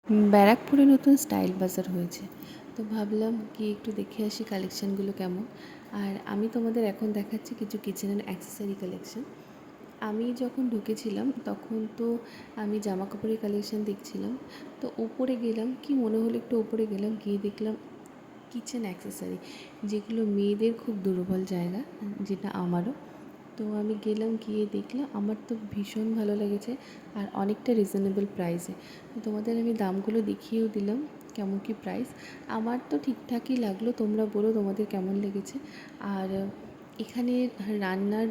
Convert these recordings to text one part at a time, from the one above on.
ব্যারাকপুরে নতুন স্টাইল বাজার হয়েছে, তো ভাবলাম কি একটু দেখে আসি কালেকশানগুলো কেমন। আর আমি তোমাদের এখন দেখাচ্ছি কিছু কিচেন অ্যান্ড অ্যাক্সেসরি কালেকশান। আমি যখন ঢুকেছিলাম তখন তো আমি জামা কাপড়ের কালেকশান দেখছিলাম, তো ওপরে গেলাম, কি মনে হলো একটু ওপরে গেলাম, গিয়ে দেখলাম কিচেন অ্যাক্সেসরি, যেগুলো মেয়েদের খুব দুর্বল জায়গা, যেটা আমারও। তো আমি গেলাম, গিয়ে দেখলাম, আমার তো ভীষণ ভালো লেগেছে আর অনেকটা রিজনেবল প্রাইসে। তোমাদের আমি দামগুলো দেখিয়েও দিলাম কেমন কি প্রাইস। আমার তো ঠিকঠাকই লাগলো, তোমরা বলো তোমাদের কেমন লেগেছে। আর এখানে রান্নার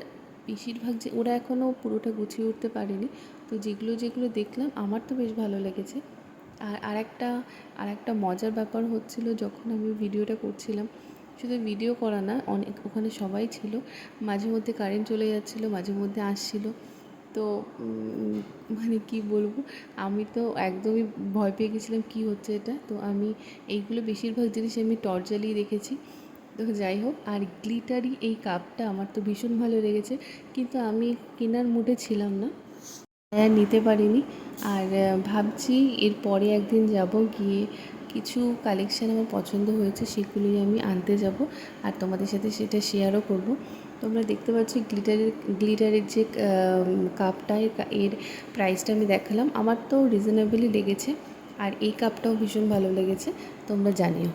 বেশিরভাগ, যে ওরা এখনও পুরোটা গুছিয়ে উঠতে পারেনি, তো যেগুলো যেগুলো দেখলাম আমার তো বেশ ভালো লেগেছে। আর আরেকটা মজার ব্যাপার হচ্ছিল, যখন আমি ভিডিওটা করছিলাম, শুধু ভিডিও করা না, অনেক ওখানে সবাই ছিল, মাঝে মধ্যে কারেন্ট চলে যাচ্ছিলো, মাঝে মধ্যে আসছিলো। তো মানে কি বলবো, আমি তো একদমই ভয় পেয়ে গেছিলাম কী হচ্ছে এটা। তো আমি এইগুলো বেশিরভাগ জিনিস আমি টর্চ জ্বালিয়ে রেখেছি। তো যাই হোক, আর গ্লিটারি এই কাপটা আমার তো ভীষণ ভালো লেগেছে, কিন্তু আমি কেনার মুডে ছিলাম না, নিতে পারিনি। আর ভাবছি এর পরে একদিন যাব, গিয়ে কিছু কালেকশান আমার পছন্দ হয়েছে সেগুলোই আমি আনতে যাব, আর তোমাদের সাথে সেটা শেয়ারও করব। তোমরা দেখতে পাচ্ছ গ্লিটারের যে কাপটা, এর প্রাইসটা আমি দেখালাম, আমার তো রিজনেবলই লেগেছে। আর এই কাপটাও ভীষণ ভালো লেগেছে, তোমরা জানিও।